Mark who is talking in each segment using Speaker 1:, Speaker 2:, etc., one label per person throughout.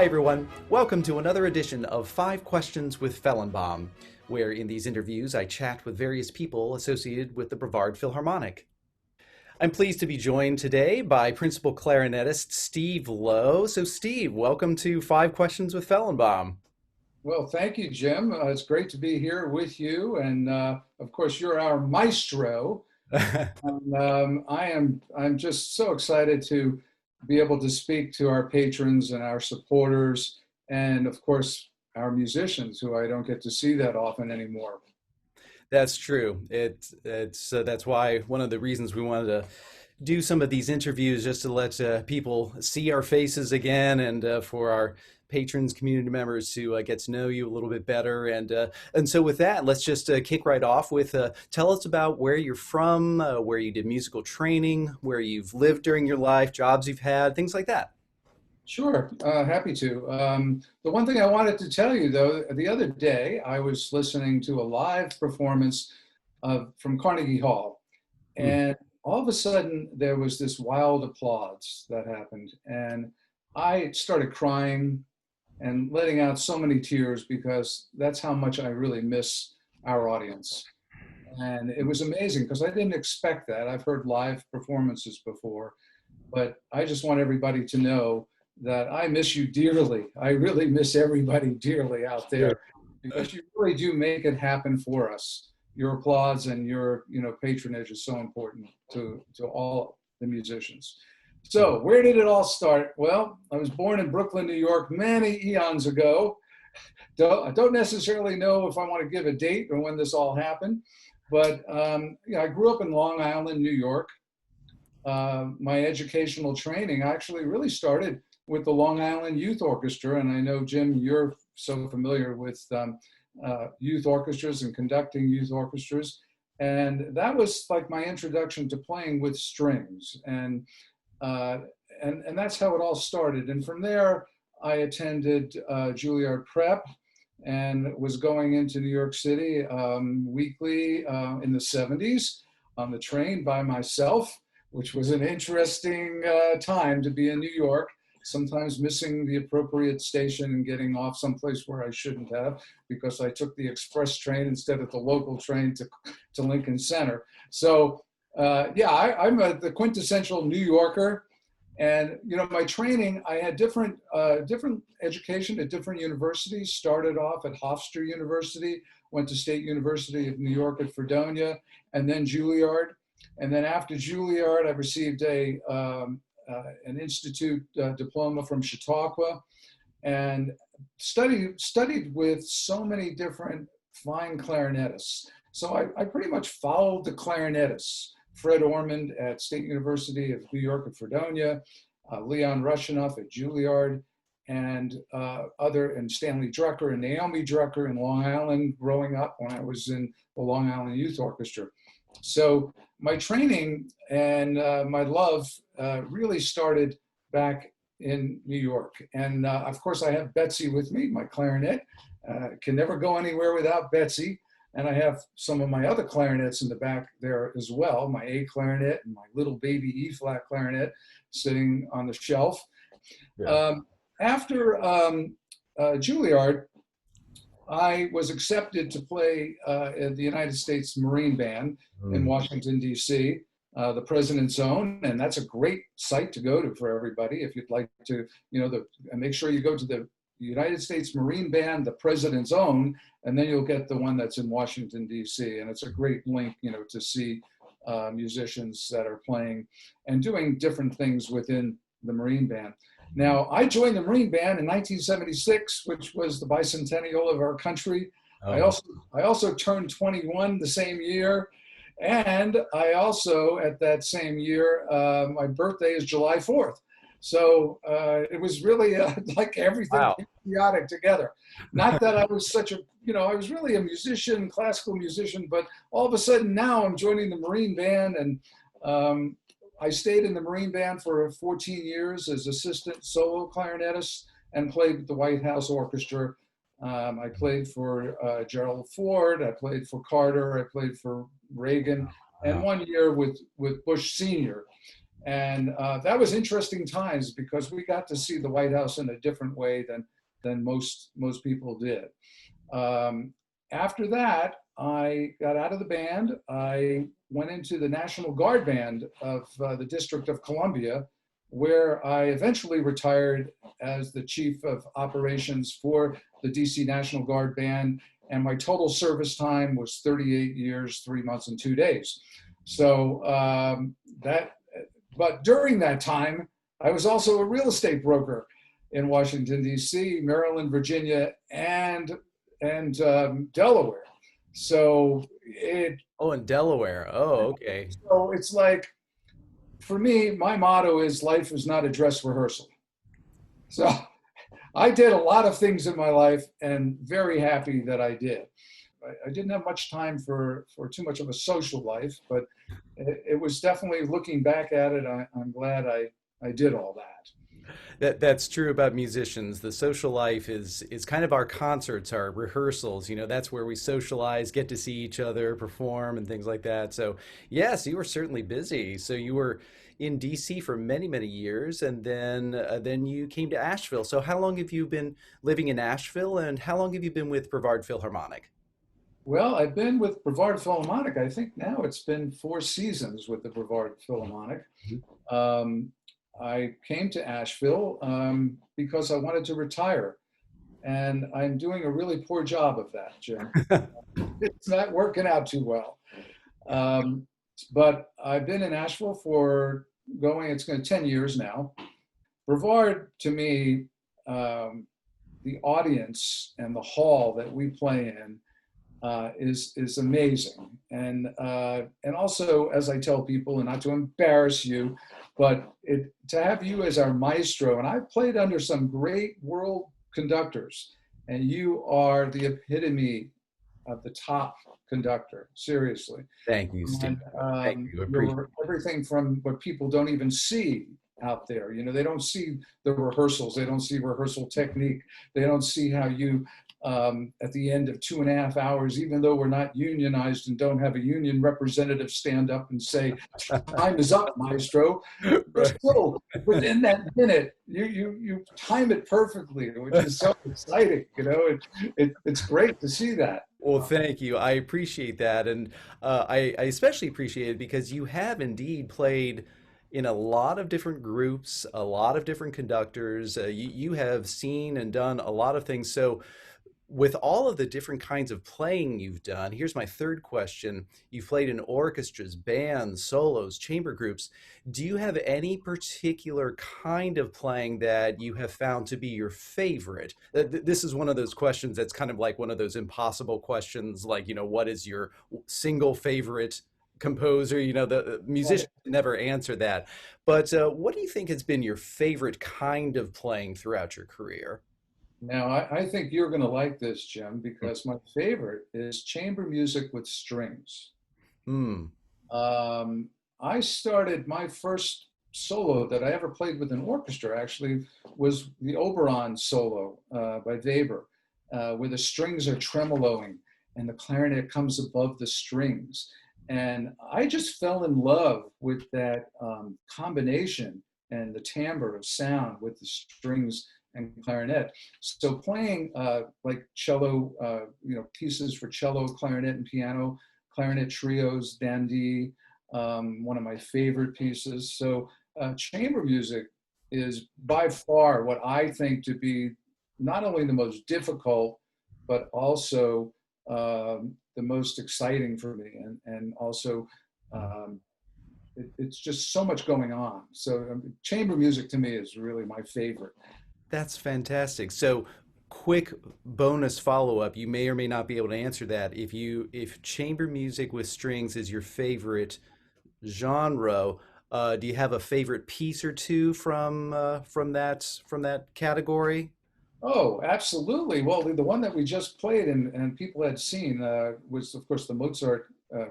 Speaker 1: Hi everyone, welcome to another edition of 5 Questions with Fellenbaum, where in these interviews I chat with various people associated with the Brevard Philharmonic. I'm pleased to be joined today by Principal Clarinetist Steve Loew. So Steve, welcome to 5 Questions with Fellenbaum.
Speaker 2: Well, thank you, Jim. It's great to be here with you. And of course, you're our maestro. And I'm just so excited to be able to speak to our patrons and our supporters, and of course, our musicians who I don't get to see that often anymore.
Speaker 1: That's true. That's why one of the reasons we wanted to do some of these interviews, just to let people see our faces again, and for our patrons, community members to get to know you a little bit better. And so with that, let's just kick right off with tell us about where you're from, where you did musical training, where you've lived during your life, jobs you've had, things like that.
Speaker 2: Sure, happy to. The one thing I wanted to tell you, though, the other day I was listening to a live performance from Carnegie Hall,
Speaker 1: Hmm.
Speaker 2: and all of a sudden there was this wild applause that happened, and I started crying and letting out so many tears because that's how much I really miss our audience. And it was amazing because I didn't expect that. I've heard live performances before, but I just want everybody to know that I miss you dearly. I really miss everybody dearly out
Speaker 1: Sure.
Speaker 2: there because you really do make it happen for us. Your applause and your, patronage is so important to all the musicians. So where did it all start? Well, I was born in Brooklyn, New York, many eons ago. I don't necessarily know if I want to give a date or when this all happened, but I grew up in Long Island, New York. My educational training actually really started with the Long Island Youth Orchestra, and I know, Jim, you're so familiar with youth orchestras and conducting youth orchestras, and that was like my introduction to playing with strings, uh, and that's how it all started. And from there, I attended Juilliard Prep and was going into New York City weekly in the 70s on the train by myself, which was an interesting time to be in New York, sometimes missing the appropriate station and getting off someplace where I shouldn't have because I took the express train instead of the local train to Lincoln Center. So I'm the quintessential New Yorker. And my training, I had different education at different universities. Started off at Hofstra University, went to State University of New York at Fredonia, and then Juilliard. And then after Juilliard, I received an institute diploma from Chautauqua, and studied with so many different fine clarinetists. So I pretty much followed the clarinetists. Fred Ormond at State University of New York at Fredonia, Leon Rushinoff at Juilliard, and Stanley Drucker and Naomi Drucker in Long Island growing up when I was in the Long Island Youth Orchestra. So my training and my love really started back in New York. And of course I have Betsy with me, my clarinet. Can never go anywhere without Betsy. And I have some of my other clarinets in the back there as well, my A clarinet and my little baby E flat clarinet sitting on the shelf.
Speaker 1: Yeah.
Speaker 2: After Juilliard, I was accepted to play in the United States Marine Band in
Speaker 1: Mm.
Speaker 2: Washington, D.C., the President's Own, and that's a great site to go to for everybody if you'd like to, and make sure you go to the United States Marine Band, the President's Own, and then you'll get the one that's in Washington, D.C. And it's a great link, to see musicians that are playing and doing different things within the Marine Band. Now, I joined the Marine Band in 1976, which was the bicentennial of our country. I
Speaker 1: Oh,
Speaker 2: also turned 21 the same year. And I also, at that same year, my birthday is July 4th. So it was really like everything
Speaker 1: wow.
Speaker 2: chaotic together. Not that I was I was really a musician, classical musician, but all of a sudden now I'm joining the Marine Band, and I stayed in the Marine Band for 14 years as assistant solo clarinetist and played with the White House Orchestra. I played for Gerald Ford, I played for Carter, I played for Reagan, and
Speaker 1: Wow.
Speaker 2: one year with Bush Sr. And that was interesting times because we got to see the White House in a different way than most people did. Um, After that, I got out of the band. I went into the National Guard Band of the District of Columbia, where I eventually retired as the chief of operations for the DC National Guard Band. And my total service time was 38 years, 3 months, and 2 days. So but during that time, I was also a real estate broker in Washington, D.C., Maryland, Virginia, and Delaware. So
Speaker 1: Oh, in Delaware. Oh, okay.
Speaker 2: it's like, for me, my motto is life is not a dress rehearsal. So I did a lot of things in my life and very happy that I did. I didn't have much time for too much of a social life, but it was definitely, looking back at it, I'm glad I did all that.
Speaker 1: That's true about musicians. The social life is kind of our concerts, our rehearsals. You know, that's where we socialize, get to see each other, perform, and things like that. So, yes, you were certainly busy. So you were in DC for many, many years, and then you came to Asheville. So how long have you been living in Asheville, and how long have you been with Brevard Philharmonic?
Speaker 2: Well, I've been with Brevard Philharmonic. I think now it's been 4 seasons with the Brevard Philharmonic. Um, I came to Asheville because I wanted to retire, and I'm doing a really poor job of that, Jim. It's not working out too well. Um, but I've been in Asheville for it's going to 10 years now. Brevard, to me, the audience and the hall that we play in is amazing, and also, as I tell people, and not to embarrass you, but to have you as our maestro, and I've played under some great world conductors, and you are the epitome of the top conductor, seriously.
Speaker 1: Thank you, Steve.
Speaker 2: And
Speaker 1: Thank you. I appreciate
Speaker 2: you're everything from what people don't even see out there. You know, they don't see the rehearsals, they don't see rehearsal technique, they don't see how you at the end of 2.5 hours, even though we're not unionized and don't have a union representative stand up and say, "Time is up, maestro,"
Speaker 1: it.
Speaker 2: but
Speaker 1: Right.
Speaker 2: still within that minute, you time it perfectly, which is so exciting. You know, it's great to see that.
Speaker 1: Well, thank you. I appreciate that. And I especially appreciate it because you have indeed played in a lot of different groups, a lot of different conductors. You have seen and done a lot of things. So, with all of the different kinds of playing you've done, here's my third question. You've played in orchestras, bands, solos, chamber groups. Do you have any particular kind of playing that you have found to be your favorite? This is one of those questions that's kind of like one of those impossible questions, like, what is your single favorite composer? The
Speaker 2: Right.
Speaker 1: musicians never answer that. But what do you think has been your favorite kind of playing throughout your career?
Speaker 2: Now, I think you're going to like this, Jim, because my favorite is chamber music with strings.
Speaker 1: Hmm.
Speaker 2: Um, I started my first solo that I ever played with an orchestra, actually, was the Oberon solo by Weber, where the strings are tremoloing and the clarinet comes above the strings. And I just fell in love with that combination and the timbre of sound with the strings and clarinet. So playing like cello, pieces for cello, clarinet, and piano, clarinet trios, dandy, one of my favorite pieces. So chamber music is by far what I think to be not only the most difficult, but also the most exciting for me. And also, um, it's just so much going on. So chamber music to me is really my favorite.
Speaker 1: That's fantastic. So, quick bonus follow-up. You may or may not be able to answer that. If chamber music with strings is your favorite genre, do you have a favorite piece or two from that category?
Speaker 2: Oh, absolutely. Well, the one that we just played and people had seen was, of course, the Mozart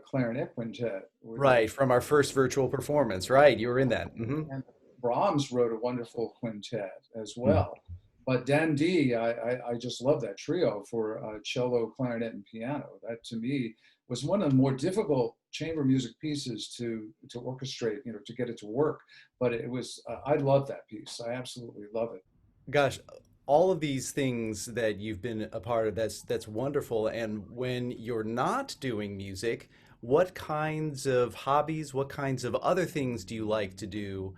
Speaker 2: Clarinet Quintet.
Speaker 1: Right, from our first virtual performance. Right, you were in that.
Speaker 2: And Brahms wrote a wonderful quintet as
Speaker 1: Hmm.
Speaker 2: well. But Dan D, I just love that trio for cello, clarinet, and piano. That to me was one of the more difficult chamber music pieces to orchestrate, to get it to work. But it was, I love that piece. I absolutely love it.
Speaker 1: Gosh, all of these things that you've been a part of, that's wonderful. And when you're not doing music, what kinds of hobbies, what kinds of other things do you like to do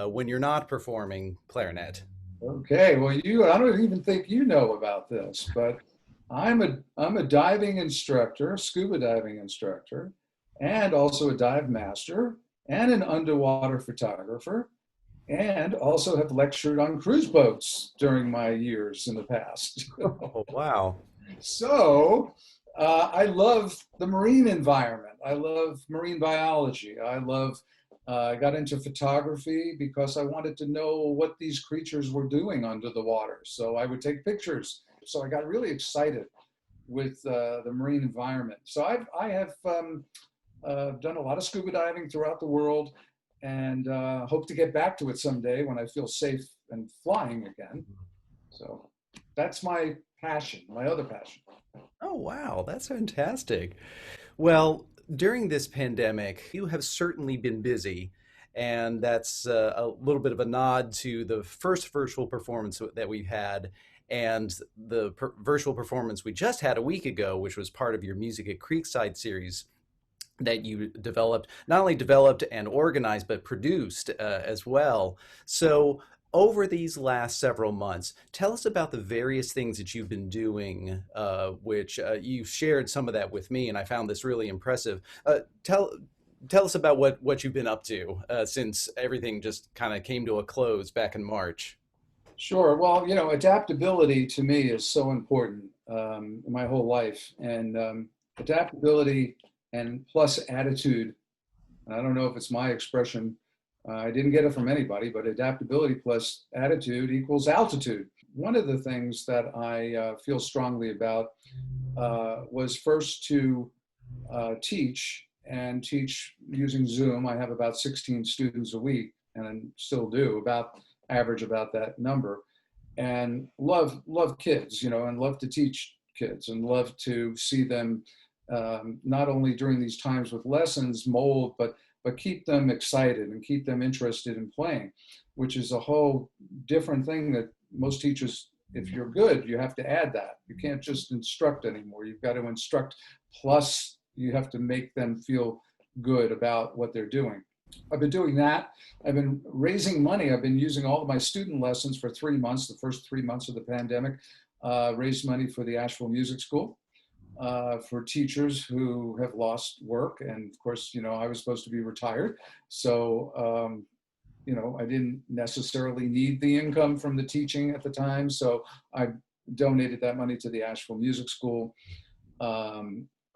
Speaker 1: when you're not performing clarinet?
Speaker 2: Okay, well, I don't even think you know about this, but I'm a diving instructor, scuba diving instructor, and also a dive master and an underwater photographer, and also have lectured on cruise boats during my years in the past.
Speaker 1: Oh, wow.
Speaker 2: So I love the marine environment. I love marine biology. I got into photography because I wanted to know what these creatures were doing under the water. So I would take pictures. So I got really excited with the marine environment. So I have done a lot of scuba diving throughout the world, and hope to get back to it someday when I feel safe and flying again. So that's my passion, my other passion.
Speaker 1: Oh, wow. That's fantastic. Well, during this pandemic, you have certainly been busy, and that's a little bit of a nod to the first virtual performance that we've had and the virtual performance we just had a week ago, which was part of your Music at Creekside series that you developed, not only developed and organized, but produced as well. So, over these last several months, tell us about the various things that you've been doing, which you shared some of that with me, and I found this really impressive. Tell us about what you've been up to since everything just kind of came to a close back in March.
Speaker 2: Sure. Well, adaptability to me is so important my whole life, and adaptability and plus attitude. And I don't know if it's my expression. I didn't get it from anybody, but adaptability plus attitude equals altitude. One of the things that I feel strongly about was first to teach and teach using Zoom. I have about 16 students a week, and I still do average about that number. And love kids, and love to teach kids, and love to see them not only during these times with lessons mold, but keep them excited and keep them interested in playing, which is a whole different thing that most teachers, if you're good, you have to add that. You can't just instruct anymore. You've got to instruct, plus you have to make them feel good about what they're doing. I've been doing that. I've been raising money. I've been using all of my student lessons for 3 months, the first 3 months of the pandemic, raised money for the Asheville Music School, for teachers who have lost work. And of course, I was supposed to be retired. So, I didn't necessarily need the income from the teaching at the time. So I donated that money to the Asheville Music School.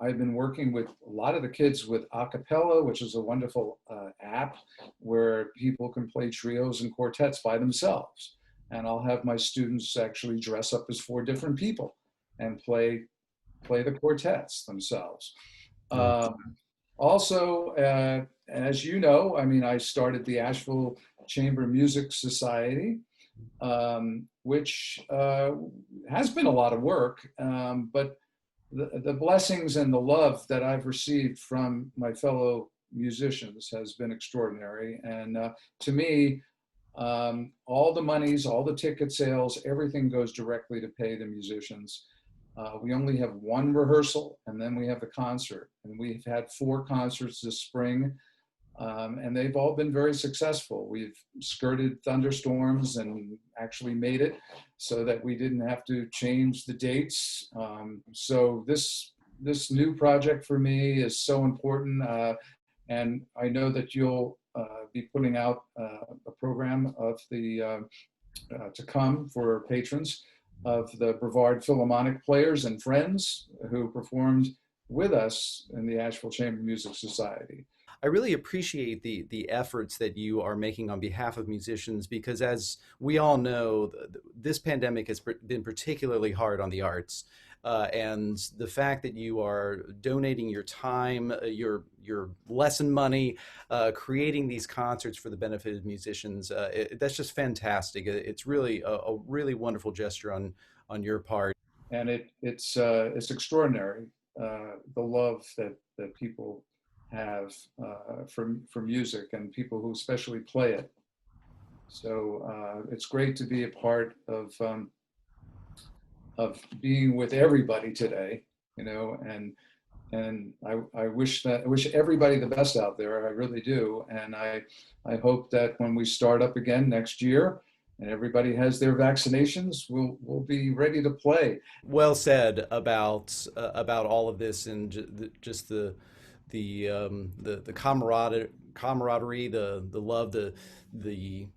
Speaker 2: I've been working with a lot of the kids with a cappella, which is a wonderful app where people can play trios and quartets by themselves. And I'll have my students actually dress up as 4 different people and play the quartets themselves. Um, Also, as you know, I mean, I started the Asheville Chamber Music Society, which has been a lot of work, but the blessings and the love that I've received from my fellow musicians has been extraordinary. And to me, all the monies, all the ticket sales, everything goes directly to pay the musicians. We only have one rehearsal, and then we have the concert. And we've had 4 concerts this spring, and they've all been very successful. We've skirted thunderstorms and actually made it so that we didn't have to change the dates. So this new project for me is so important, and I know that you'll be putting out a program of the to come for patrons of the Brevard Philharmonic players and friends who performed with us in the Asheville Chamber Music Society.
Speaker 1: I really appreciate the efforts that you are making on behalf of musicians because, as we all know, this pandemic has been particularly hard on the arts. And the fact that you are donating your time, your lesson money, creating these concerts for the benefit of musicians, that's just fantastic. It's really a really wonderful gesture on your part.
Speaker 2: And it's extraordinary. the love that people have for music and people who especially play it. So it's great to be a part of being with everybody today, you know, and I wish everybody the best out there. I really do. And I hope that when we start up again next year and everybody has their vaccinations, we'll be ready to play.
Speaker 1: Well said about all of this, and just the camaraderie, the love, the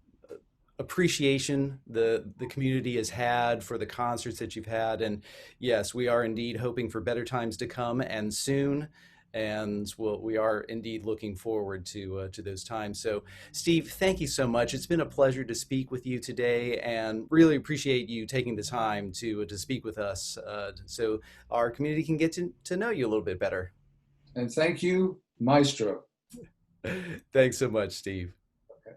Speaker 1: appreciation the community has had for the concerts that you've had. And yes, we are indeed hoping for better times to come and soon. And we are indeed looking forward to those times. So, Steve, thank you so much. It's been a pleasure to speak with you today, and really appreciate you taking the time to speak with us, so our community can get to know you a little bit better.
Speaker 2: And thank you, Maestro.
Speaker 1: Thanks so much, Steve.
Speaker 2: Okay.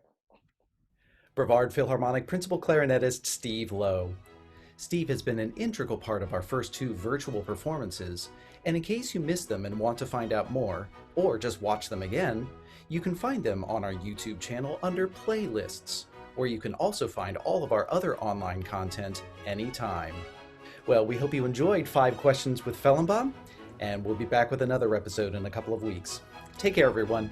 Speaker 1: Brevard Philharmonic Principal Clarinetist Steve Loew. Steve has been an integral part of our first two virtual performances, and in case you missed them and want to find out more, or just watch them again, you can find them on our YouTube channel under Playlists, where you can also find all of our other online content anytime. Well, we hope you enjoyed 5 Questions with Fellenbaum, and we'll be back with another episode in a couple of weeks. Take care, everyone.